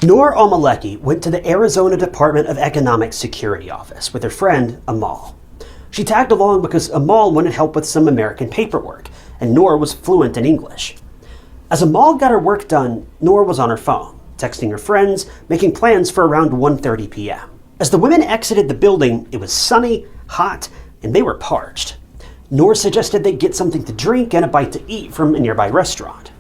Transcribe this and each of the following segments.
Noor Almaleki went to the Arizona Department of Economic Security office with her friend, Amal. She tagged along because Amal wanted help with some American paperwork, and Noor was fluent in English. As Amal got her work done, Noor was on her phone, texting her friends, making plans for around 1:30 p.m. As the women exited the building, it was sunny, hot, and they were parched. Noor suggested they get something to drink and a bite to eat from a nearby restaurant.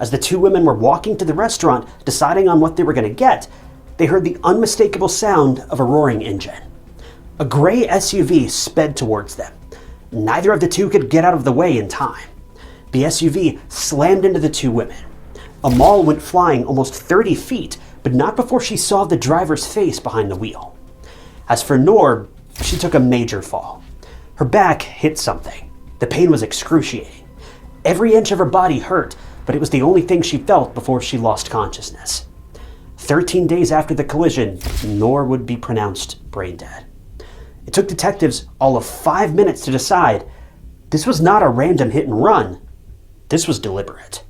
As the two women were walking to the restaurant, deciding on what they were going to get, they heard the unmistakable sound of a roaring engine. A gray SUV sped towards them. Neither of the two could get out of the way in time. The SUV slammed into the two women. Amal went flying almost 30 feet, but not before she saw the driver's face behind the wheel. As for Noor, she took a major fall. Her back hit something. The pain was excruciating. Every inch of her body hurt, but it was the only thing she felt before she lost consciousness. 13 days after the collision, Noor would be pronounced brain dead. It took detectives all of 5 minutes to decide this was not a random hit and run. This was deliberate.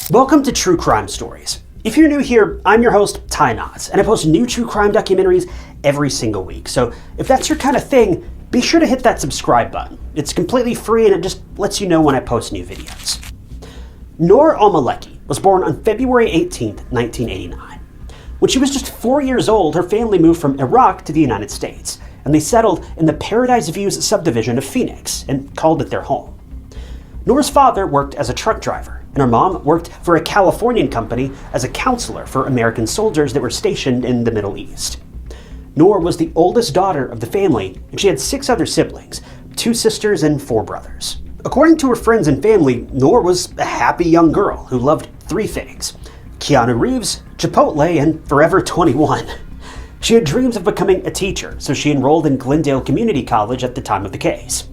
Welcome to True Crime Stories. If you're new here, I'm your host, Ty Knotts, and I post new true crime documentaries every single week. So if that's your kind of thing, be sure to hit that subscribe button. It's completely free and it just lets you know when I post new videos. Noor Almaleki was born on February 18, 1989. When she was just 4 years old, her family moved from Iraq to the United States, and they settled in the Paradise Views subdivision of Phoenix and called it their home. Noor's father worked as a truck driver, and her mom worked for a Californian company as a counselor for American soldiers that were stationed in the Middle East. Noor was the oldest daughter of the family, and she had 6 other siblings, 2 sisters and 4 brothers. According to her friends and family, Noor was a happy young girl who loved 3 things: Keanu Reeves, Chipotle, and Forever 21. She had dreams of becoming a teacher, so she enrolled in Glendale Community College at the time of the case.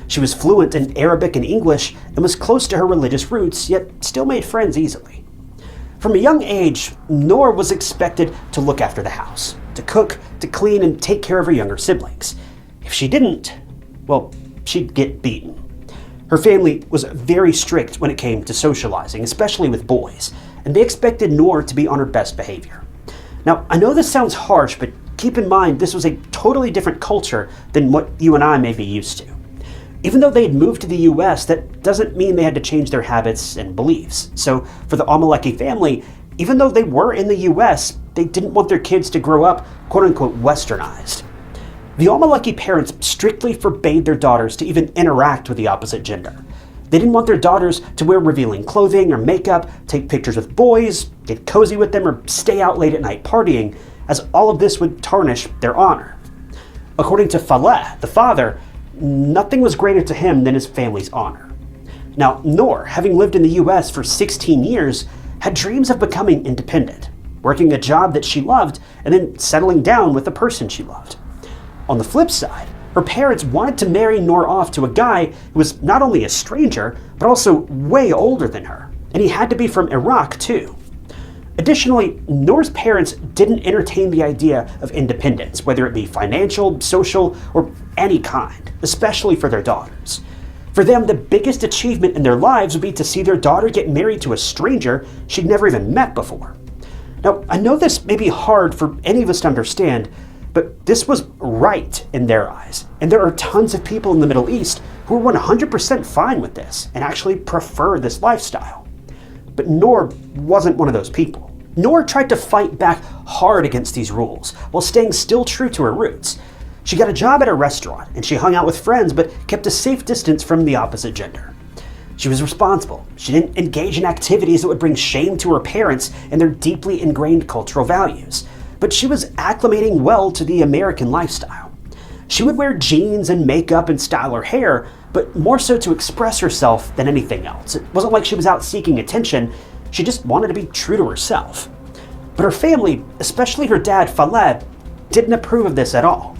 She was fluent in Arabic and English and was close to her religious roots, yet still made friends easily. From a young age, Noor was expected to look after the house, to cook, to clean, and take care of her younger siblings. If she didn't, well, she'd get beaten. Her family was very strict when it came to socializing, especially with boys, and they expected Noor to be on her best behavior. Now, I know this sounds harsh, but keep in mind this was a totally different culture than what you and I may be used to. Even though they had moved to the US, that doesn't mean they had to change their habits and beliefs. So for the Almaleki family, even though they were in the US, they didn't want their kids to grow up quote-unquote westernized. The Almaleki parents strictly forbade their daughters to even interact with the opposite gender. They didn't want their daughters to wear revealing clothing or makeup, take pictures with boys, get cozy with them, or stay out late at night partying, as all of this would tarnish their honor. According to Faleh, the father, nothing was greater to him than his family's honor. Now, Noor, having lived in the US for 16 years, had dreams of becoming independent, working a job that she loved, and then settling down with the person she loved. On the flip side, her parents wanted to marry Noor off to a guy who was not only a stranger, but also way older than her, and he had to be from Iraq too. Additionally, Noor's parents didn't entertain the idea of independence, whether it be financial, social, or any kind, especially for their daughters. For them, the biggest achievement in their lives would be to see their daughter get married to a stranger she'd never even met before. Now, I know this may be hard for any of us to understand, but this was right in their eyes, and there are tons of people in the Middle East who are 100% fine with this and actually prefer this lifestyle. But Noor wasn't one of those people. Noor tried to fight back hard against these rules while staying still true to her roots. She got a job at a restaurant and she hung out with friends but kept a safe distance from the opposite gender. She was responsible. She didn't engage in activities that would bring shame to her parents and their deeply ingrained cultural values. But she was acclimating well to the American lifestyle. She would wear jeans and makeup and style her hair, but more so to express herself than anything else. It wasn't like she was out seeking attention. She just wanted to be true to herself. But her family, especially her dad Faleh, didn't approve of this at all.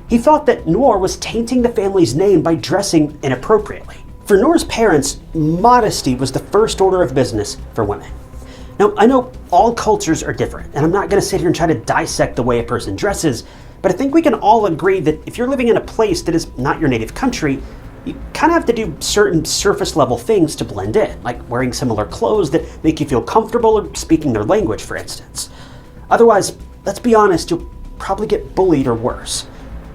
He thought that Noor was tainting the family's name by dressing inappropriately. For Noor's parents, modesty was the first order of business for women. Now, I know all cultures are different, and I'm not going to sit here and try to dissect the way a person dresses, But I think we can all agree that if you're living in a place that is not your native country, you kind of have to do certain surface level things to blend in, like wearing similar clothes that make you feel comfortable or speaking their language, for instance. Otherwise, let's be honest, you'll probably get bullied or worse.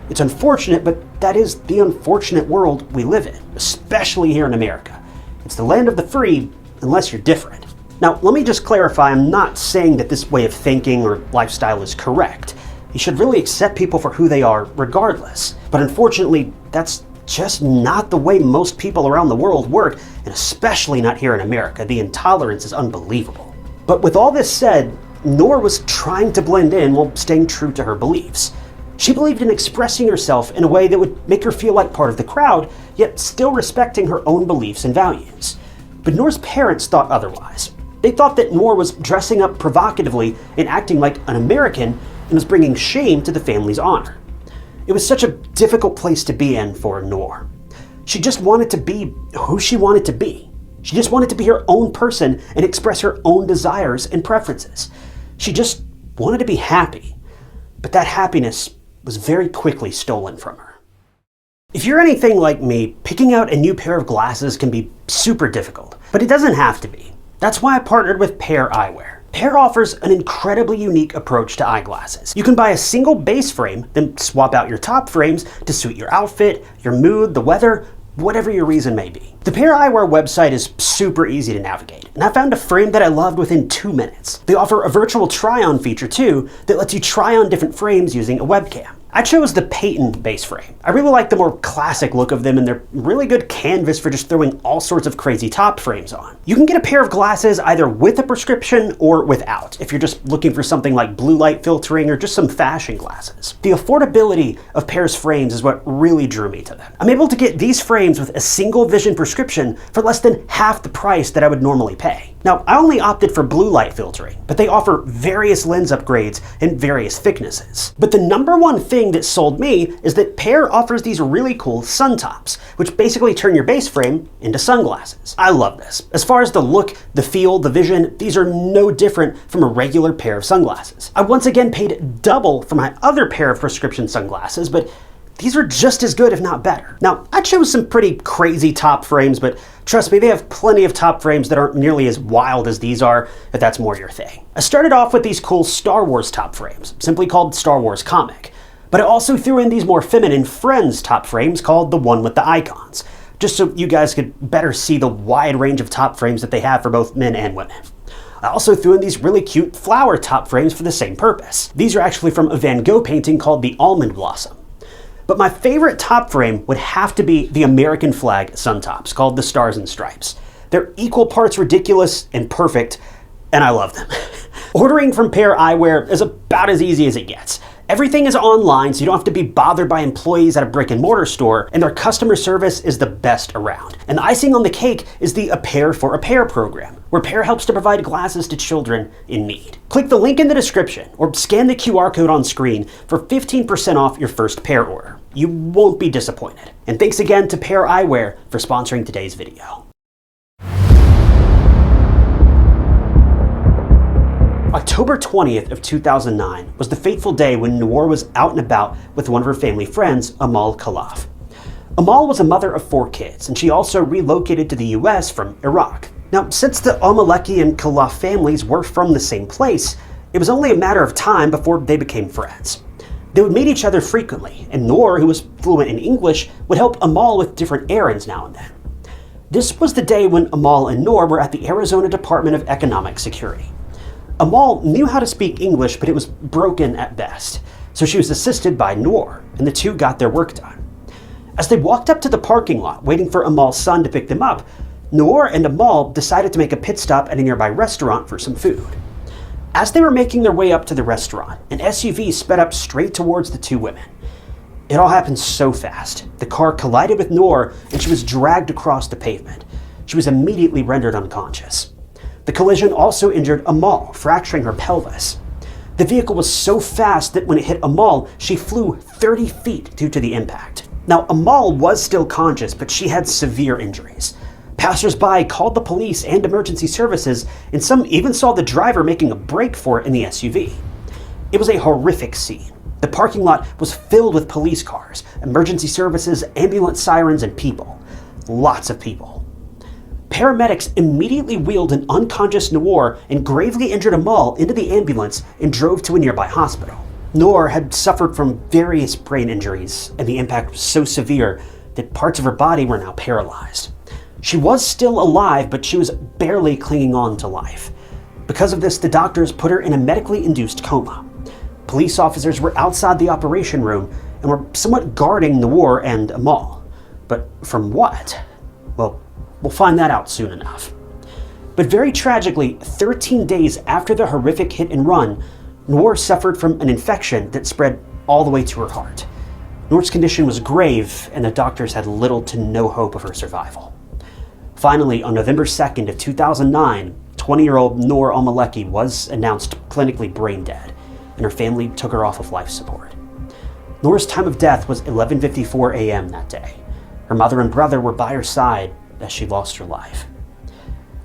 It's unfortunate, but that is the unfortunate world we live in, especially here in America. It's the land of the free, unless you're different. Now, let me just clarify, I'm not saying that this way of thinking or lifestyle is correct. You should really accept people for who they are regardless. But unfortunately, that's just not the way most people around the world work, and especially not here in America. The intolerance is unbelievable. But with all this said, Noor was trying to blend in while staying true to her beliefs. She believed in expressing herself in a way that would make her feel like part of the crowd, yet still respecting her own beliefs and values. But Noor's parents thought otherwise. They thought that Noor was dressing up provocatively and acting like an American and was bringing shame to the family's honor. It was such a difficult place to be in for Noor. She just wanted to be who she wanted to be. She just wanted to be her own person and express her own desires and preferences. She just wanted to be happy. But that happiness was very quickly stolen from her. If you're anything like me, picking out a new pair of glasses can be super difficult, but it doesn't have to be. That's why I partnered with Pair Eyewear. Pair offers an incredibly unique approach to eyeglasses. You can buy a single base frame, then swap out your top frames to suit your outfit, your mood, the weather, whatever your reason may be. The Pair Eyewear website is super easy to navigate, and I found a frame that I loved within 2 minutes. They offer a virtual try-on feature too that lets you try on different frames using a webcam. I chose the Peyton base frame. I really like the more classic look of them, and they're really good canvas for just throwing all sorts of crazy top frames on. You can get a pair of glasses either with a prescription or without, if you're just looking for something like blue light filtering or just some fashion glasses. The affordability of Pair's frames is what really drew me to them. I'm able to get these frames with a single vision prescription for less than half the price that I would normally pay. Now, I only opted for blue light filtering, but they offer various lens upgrades and various thicknesses. But the number one thing that sold me is that Pair offers these really cool sun tops, which basically turn your base frame into sunglasses. I love this. As far as the look, the feel, the vision, these are no different from a regular pair of sunglasses. I once again paid double for my other pair of prescription sunglasses, but these are just as good, if not better. Now, I chose some pretty crazy top frames, but trust me, they have plenty of top frames that aren't nearly as wild as these are, if that's more your thing. I started off with these cool Star Wars top frames, simply called Star Wars Comic. But I also threw in these more feminine Friends top frames called the one with the icons, just so you guys could better see the wide range of top frames that they have for both men and women. I also threw in these really cute flower top frames for the same purpose. These are actually from a Van Gogh painting called the Almond Blossom. But my favorite top frame would have to be the American flag sun tops, called the Stars and Stripes. They're equal parts ridiculous and perfect, and I love them. Ordering from Pair Eyewear is about as easy as it gets. Everything is online, so you don't have to be bothered by employees at a brick and mortar store, and their customer service is the best around. And the icing on the cake is the A Pair for a Pair program, where Pair helps to provide glasses to children in need. Click the link in the description or scan the QR code on screen for 15% off your first Pair order. You won't be disappointed. And thanks again to Pair Eyewear for sponsoring today's video. October 20th of 2009 was the fateful day when Noor was out and about with one of her family friends, Amal Khalaf. Amal was a mother of 4 kids, and she also relocated to the US from Iraq. Now, since the Almaleki and Khalaf families were from the same place, it was only a matter of time before they became friends. They would meet each other frequently, and Noor, who was fluent in English, would help Amal with different errands now and then. This was the day when Amal and Noor were at the Arizona Department of Economic Security. Amal knew how to speak English, but it was broken at best, so she was assisted by Noor, and the two got their work done. As they walked up to the parking lot, waiting for Amal's son to pick them up, Noor and Amal decided to make a pit stop at a nearby restaurant for some food. As they were making their way up to the restaurant, an SUV sped up straight towards the two women. It all happened so fast. The car collided with Noor, and she was dragged across the pavement. She was immediately rendered unconscious. The collision also injured Amal, fracturing her pelvis. The vehicle was so fast that when it hit Amal, she flew 30 feet due to the impact. Now, Amal was still conscious, but she had severe injuries. Passers-by called the police and emergency services, and some even saw the driver making a break for it in the SUV. It was a horrific scene. The parking lot was filled with police cars, emergency services, ambulance sirens, and people. Lots of people. Paramedics immediately wheeled an unconscious Noor and gravely injured Amal into the ambulance and drove to a nearby hospital. Noor had suffered from various brain injuries, and the impact was so severe that parts of her body were now paralyzed. She was still alive, but she was barely clinging on to life. Because of this, the doctors put her in a medically induced coma. Police officers were outside the operation room and were somewhat guarding Noor and Amal. But from what? Well, we'll find that out soon enough. But very tragically, 13 days after the horrific hit and run, Noor suffered from an infection that spread all the way to her heart. Noor's condition was grave, and the doctors had little to no hope of her survival. Finally, on November 2nd of 2009, 20-year-old Noor Almaleki was announced clinically brain dead, and her family took her off of life support. Noor's time of death was 11:54 a.m. that day. Her mother and brother were by her side as she lost her life.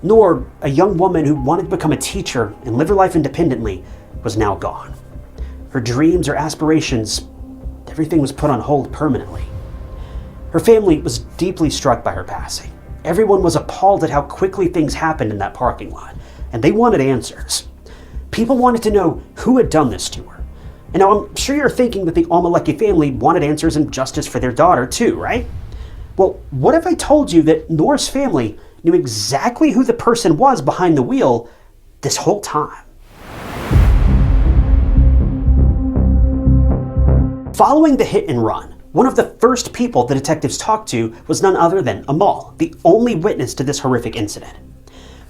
Noor, a young woman who wanted to become a teacher and live her life independently, was now gone. Her dreams or aspirations, everything was put on hold permanently. Her family was deeply struck by her passing. Everyone was appalled at how quickly things happened in that parking lot, and they wanted answers. People wanted to know who had done this to her. And now I'm sure you're thinking that the Almaleki family wanted answers and justice for their daughter too, right? Well, what if I told you that Noor's family knew exactly who the person was behind the wheel this whole time? Following the hit and run, one of the first people the detectives talked to was none other than Amal, the only witness to this horrific incident.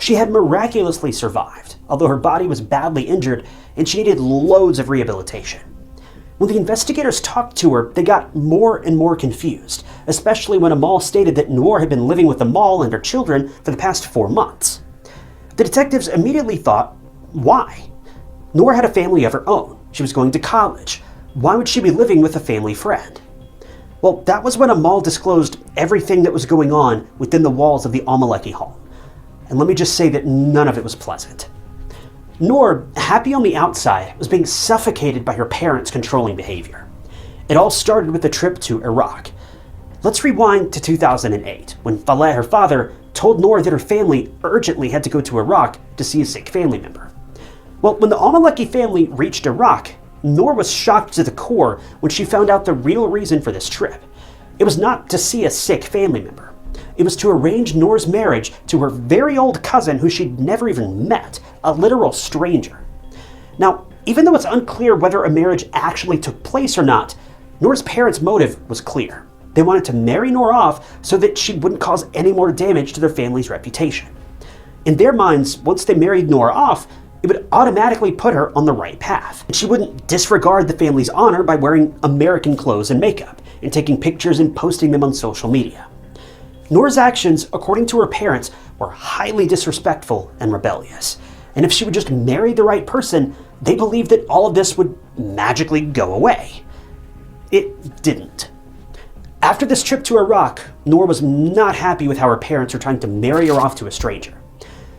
She had miraculously survived, although her body was badly injured and she needed loads of rehabilitation. When the investigators talked to her, they got more and more confused, especially when Amal stated that Noor had been living with Amal and her children for the past 4 months. The detectives immediately thought, why? Noor had a family of her own. She was going to college. Why would she be living with a family friend? Well, that was when Amal disclosed everything that was going on within the walls of the Almaleki home. And let me just say that none of it was pleasant. Noor, happy on the outside, was being suffocated by her parents' controlling behavior. It all started with a trip to Iraq. Let's rewind to 2008, when Faleh, her father, told Noor that her family urgently had to go to Iraq to see a sick family member. Well, when the Almaleki family reached Iraq, Noor was shocked to the core when she found out the real reason for this trip. It was not to see a sick family member. It was to arrange Noor's marriage to her very old cousin who she'd never even met, a literal stranger. Now, even though it's unclear whether a marriage actually took place or not, Noor's parents' motive was clear. They wanted to marry Noor off so that she wouldn't cause any more damage to their family's reputation. In their minds, once they married Noor off, it would automatically put her on the right path, and she wouldn't disregard the family's honor by wearing American clothes and makeup, and taking pictures and posting them on social media. Noor's actions, according to her parents, were highly disrespectful and rebellious, and if she would just marry the right person, they believed that all of this would magically go away. It didn't. After this trip to Iraq, Noor was not happy with how her parents were trying to marry her off to a stranger.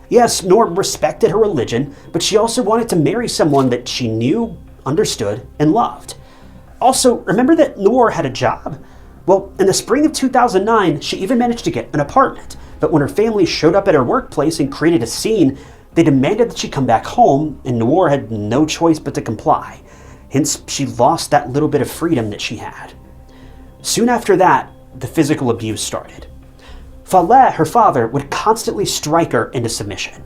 Yes, Noor respected her religion, but she also wanted to marry someone that she knew, understood, and loved. Also, remember that Noor had a job? Well, in the spring of 2009, she even managed to get an apartment, but when her family showed up at her workplace and created a scene, they demanded that she come back home, and Noor had no choice but to comply. Hence, she lost that little bit of freedom that she had. Soon after that, the physical abuse started. Faleh, her father, would constantly strike her into submission.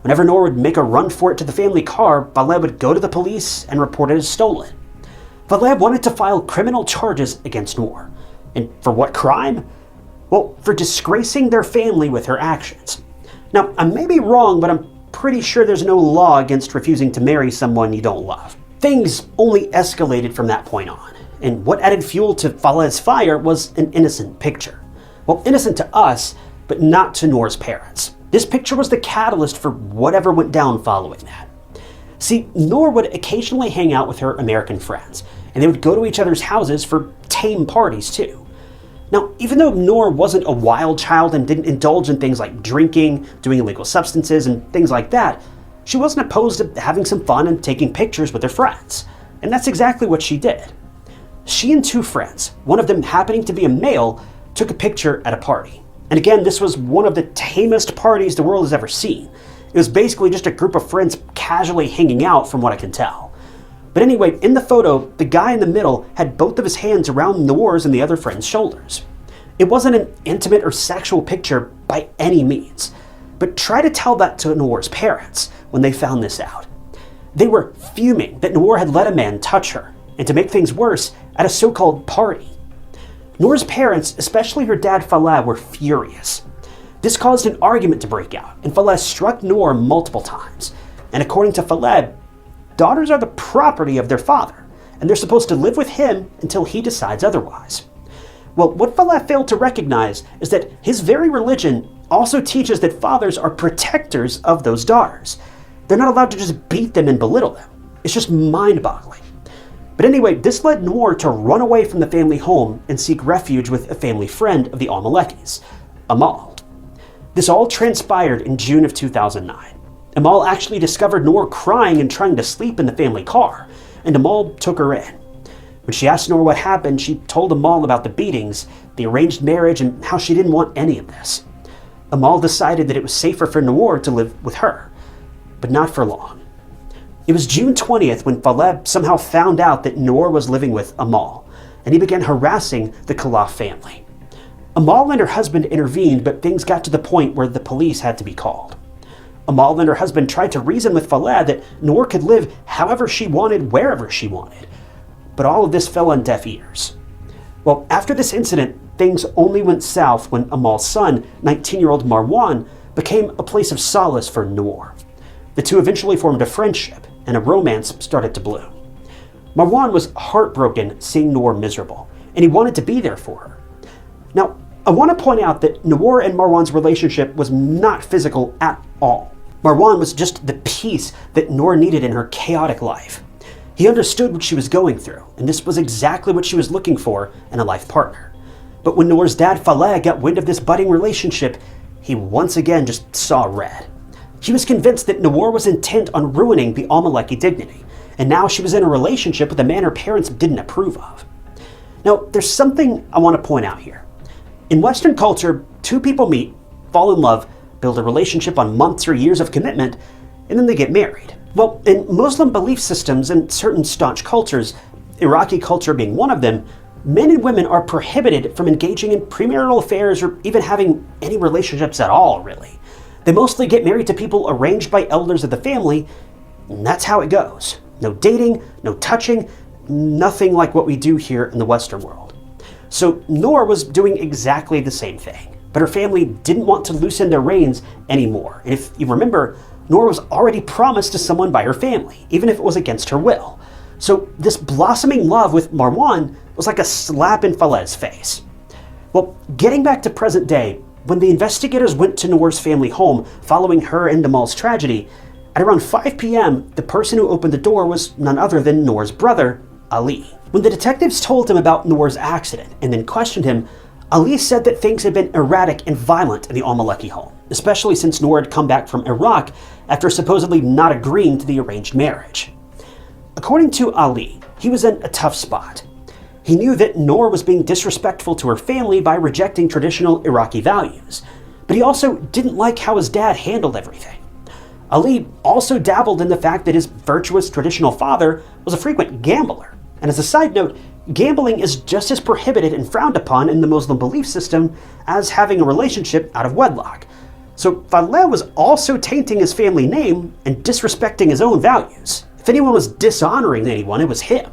Whenever Noor would make a run for it to the family car, Faleh would go to the police and report it as stolen. Faleh wanted to file criminal charges against Noor. And for what crime? Well, for disgracing their family with her actions. Now, I may be wrong, but I'm pretty sure there's no law against refusing to marry someone you don't love. Things only escalated from that point on, and what added fuel to Faleh's fire was an innocent picture. Well, innocent to us, but not to Noor's parents. This picture was the catalyst for whatever went down following that. See, Noor would occasionally hang out with her American friends, and they would go to each other's houses for tame parties too. Now, even though Noor wasn't a wild child and didn't indulge in things like drinking, doing illegal substances, and things like that, she wasn't opposed to having some fun and taking pictures with her friends. And that's exactly what she did. She and two friends, one of them happening to be a male, took a picture at a party. And again, this was one of the tamest parties the world has ever seen. It was basically just a group of friends casually hanging out, from what I can tell. But anyway, in the photo, the guy in the middle had both of his hands around Noor's and the other friend's shoulders. It wasn't an intimate or sexual picture by any means. But try to tell that to Noor's parents when they found this out. They were fuming that Noor had let a man touch her, and to make things worse, at a so-called party. Noor's parents, especially her dad Faleh, were furious. This caused an argument to break out, and Faleh struck Noor multiple times. And according to Faleh, daughters are the property of their father, and they're supposed to live with him until he decides otherwise. Well, what Faleh failed to recognize is that his very religion also teaches that fathers are protectors of those daughters. They're not allowed to just beat them and belittle them. It's just mind-boggling. But anyway, this led Noor to run away from the family home and seek refuge with a family friend of the Almalekis, Amal. This all transpired in June of 2009. Amal actually discovered Noor crying and trying to sleep in the family car, and Amal took her in. When she asked Noor what happened, she told Amal about the beatings, the arranged marriage, and how she didn't want any of this. Amal decided that it was safer for Noor to live with her, but not for long. It was June 20th when Faleh somehow found out that Noor was living with Amal, and he began harassing the Khalaf family. Amal and her husband intervened, but things got to the point where the police had to be called. Amal and her husband tried to reason with Faleh that Noor could live however she wanted, wherever she wanted. But all of this fell on deaf ears. Well, after this incident, things only went south when Amal's son, 19-year-old Marwan, became a place of solace for Noor. The two eventually formed a friendship, and a romance started to bloom. Marwan was heartbroken seeing Noor miserable, and he wanted to be there for her. Now, I want to point out that Noor and Marwan's relationship was not physical at all. Marwan was just the peace that Noor needed in her chaotic life. He understood what she was going through, and this was exactly what she was looking for in a life partner. But when Noor's dad Faleh got wind of this budding relationship, he once again just saw red. He was convinced that Noor was intent on ruining the Almaleki dignity, and now she was in a relationship with a man her parents didn't approve of. Now, there's something I want to point out here. In Western culture, two people meet, fall in love, build a relationship on months or years of commitment, and then they get married. Well, in Muslim belief systems and certain staunch cultures, Iraqi culture being one of them, men and women are prohibited from engaging in premarital affairs or even having any relationships at all, really. They mostly get married to people arranged by elders of the family, and that's how it goes. No dating, no touching, nothing like what we do here in the Western world. So Noor was doing exactly the same thing, but her family didn't want to loosen their reins anymore. And if you remember, Noor was already promised to someone by her family, even if it was against her will. So this blossoming love with Marwan was like a slap in Faleh's face. Well, getting back to present day, when the investigators went to Noor's family home following her and Amal's tragedy, at around 5 p.m., the person who opened the door was none other than Noor's brother, Ali. When the detectives told him about Noor's accident and then questioned him, Ali said that things had been erratic and violent in the Almaleki home, especially since Noor had come back from Iraq after supposedly not agreeing to the arranged marriage. According to Ali, he was in a tough spot. He knew that Noor was being disrespectful to her family by rejecting traditional Iraqi values, but he also didn't like how his dad handled everything. Ali also dabbled in the fact that his virtuous traditional father was a frequent gambler. And as a side note, gambling is just as prohibited and frowned upon in the Muslim belief system as having a relationship out of wedlock. So Faleh was also tainting his family name and disrespecting his own values. If anyone was dishonoring anyone, it was him.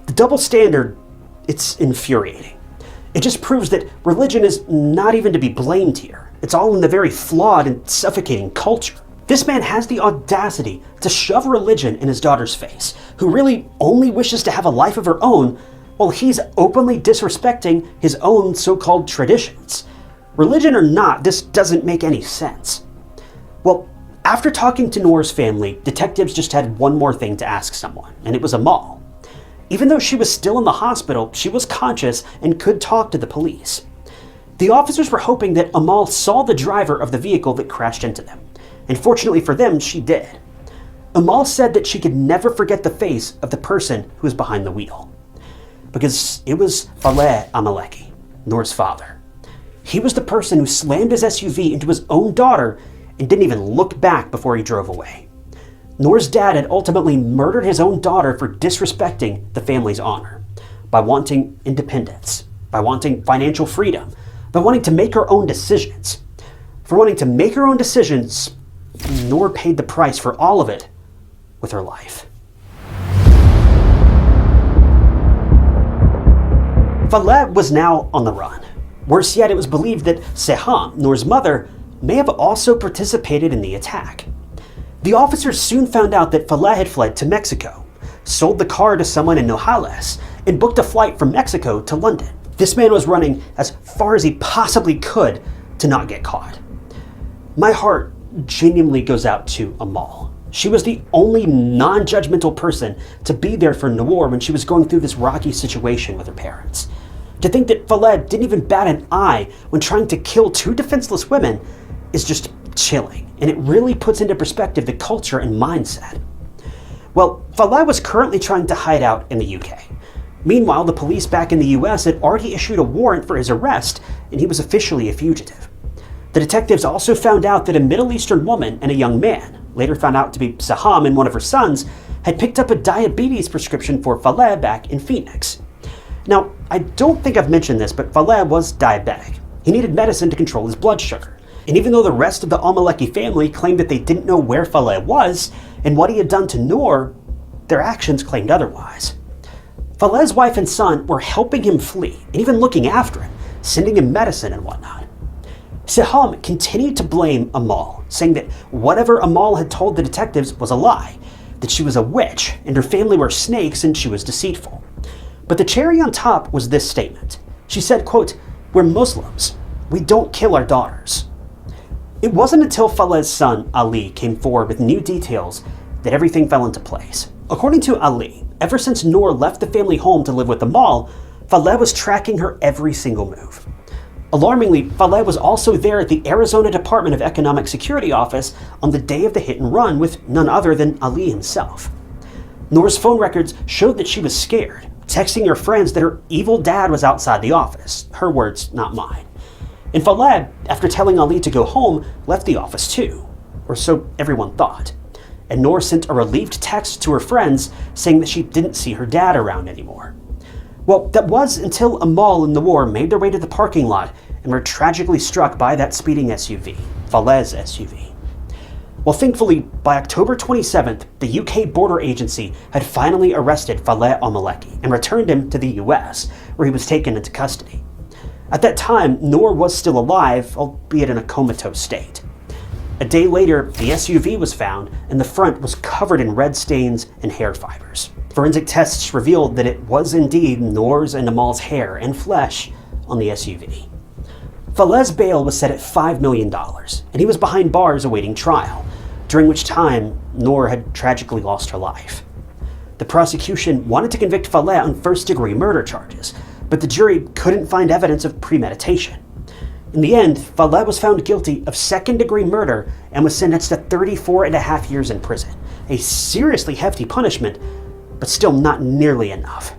The double standard, it's infuriating. It just proves that religion is not even to be blamed here. It's all in the very flawed and suffocating culture. This man has the audacity to shove religion in his daughter's face, who really only wishes to have a life of her own, while he's openly disrespecting his own so-called traditions. Religion or not, this doesn't make any sense. Well, after talking to Noor's family, detectives just had one more thing to ask someone, and it was Amal. Even though she was still in the hospital, she was conscious and could talk to the police. The officers were hoping that Amal saw the driver of the vehicle that crashed into them. And fortunately for them, she did. Amal said that she could never forget the face of the person who was behind the wheel. Because it was Faleh Almaleki, Noor's father. He was the person who slammed his SUV into his own daughter and didn't even look back before he drove away. Noor's dad had ultimately murdered his own daughter for disrespecting the family's honor, by wanting independence, by wanting financial freedom, by wanting to make her own decisions. For wanting to make her own decisions, Noor paid the price for all of it with her life. Faleh was now on the run. Worse yet, it was believed that Seham, Noor's mother, may have also participated in the attack. The officers soon found out that Faleh had fled to Mexico, sold the car to someone in Nogales, and booked a flight from Mexico to London. This man was running as far as he possibly could to not get caught. My heart genuinely goes out to Amal. She was the only non-judgmental person to be there for Noor when she was going through this rocky situation with her parents. To think that Faleh didn't even bat an eye when trying to kill two defenseless women is just chilling, and it really puts into perspective the culture and mindset. Well, Faleh was currently trying to hide out in the UK. Meanwhile, the police back in the US had already issued a warrant for his arrest, and he was officially a fugitive. The detectives also found out that a Middle Eastern woman and a young man, later found out to be Saham and one of her sons, had picked up a diabetes prescription for Faleh back in Phoenix. Now, I don't think I've mentioned this, but Faleh was diabetic. He needed medicine to control his blood sugar. And even though the rest of the Almaleki family claimed that they didn't know where Faleh was and what he had done to Noor, their actions claimed otherwise. Faleh's wife and son were helping him flee and even looking after him, sending him medicine and whatnot. Seham continued to blame Amal, saying that whatever Amal had told the detectives was a lie, that she was a witch and her family were snakes and she was deceitful. But the cherry on top was this statement. She said, quote, "We're Muslims. We don't kill our daughters." It wasn't until Faleh's son, Ali, came forward with new details that everything fell into place. According to Ali, ever since Noor left the family home to live with Amal, Faleh was tracking her every single move. Alarmingly, Faleh was also there at the Arizona Department of Economic Security office on the day of the hit and run with none other than Ali himself. Noor's phone records showed that she was scared, texting her friends that her evil dad was outside the office. Her words, not mine. And Faleh, after telling Ali to go home, left the office too, or so everyone thought. And Noor sent a relieved text to her friends saying that she didn't see her dad around anymore. Well, that was until Amal and Noor made their way to the parking lot and were tragically struck by that speeding SUV, Faleh's SUV. Well, thankfully, by October 27th, the UK border agency had finally arrested Faleh Almaleki and returned him to the US, where he was taken into custody. At that time, Noor was still alive, albeit in a comatose state. A day later, the SUV was found, and the front was covered in red stains and hair fibers. Forensic tests revealed that it was indeed Noor's and Amal's hair and flesh on the SUV. Faleh's bail was set at $5 million, and he was behind bars awaiting trial, during which time Noor had tragically lost her life. The prosecution wanted to convict Faleh on first-degree murder charges, but the jury couldn't find evidence of premeditation. In the end, Faleh was found guilty of second-degree murder and was sentenced to 34.5 years in prison, a seriously hefty punishment, but still not nearly enough.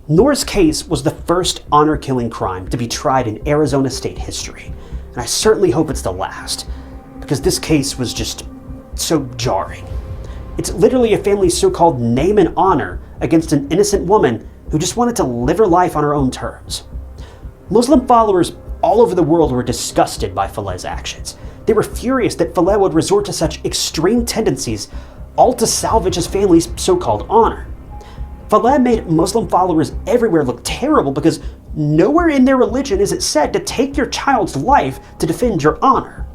Noor's case was the first honor-killing crime to be tried in Arizona state history, and I certainly hope it's the last, because this case was just so jarring. It's literally a family's so-called name and honor against an innocent woman who just wanted to live her life on her own terms. Muslim followers all over the world were disgusted by Faleh's actions. They were furious that Faleh would resort to such extreme tendencies, all to salvage his family's so-called honor. Faleh made Muslim followers everywhere look terrible because nowhere in their religion is it said to take your child's life to defend your honor.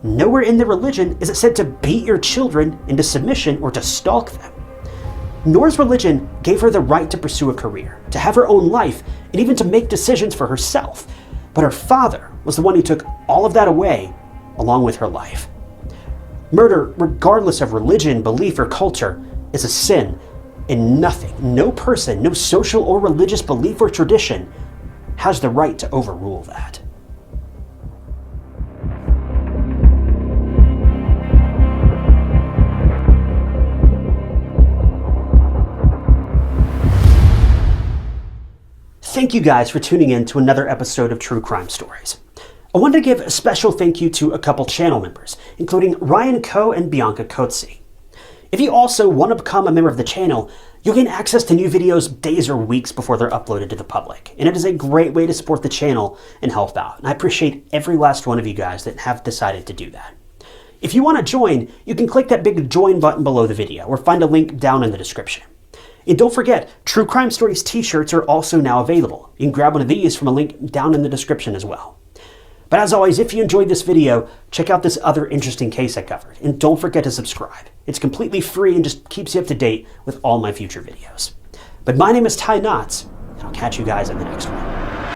Nowhere in their religion is it said to beat your children into submission or to stalk them. Noor's religion gave her the right to pursue a career, to have her own life, and even to make decisions for herself. But her father was the one who took all of that away, along with her life. Murder, regardless of religion, belief, or culture, is a sin, and nothing, no person, no social or religious belief or tradition has the right to overrule that. Thank you guys for tuning in to another episode of True Crime Stories. I wanted to give a special thank you to a couple channel members, including Ryan Coe and Bianca Coetzee. If you also want to become a member of the channel, you'll gain access to new videos days or weeks before they're uploaded to the public, and it is a great way to support the channel and help out, and I appreciate every last one of you guys that have decided to do that. If you want to join, you can click that big join button below the video, or find a link down in the description. And don't forget, True Crime Stories t-shirts are also now available. You can grab one of these from a link down in the description as well. But as always, if you enjoyed this video, check out this other interesting case I covered, and don't forget to subscribe. It's completely free and just keeps you up to date with all my future videos. But my name is Ty Knotts, and I'll catch you guys in the next one.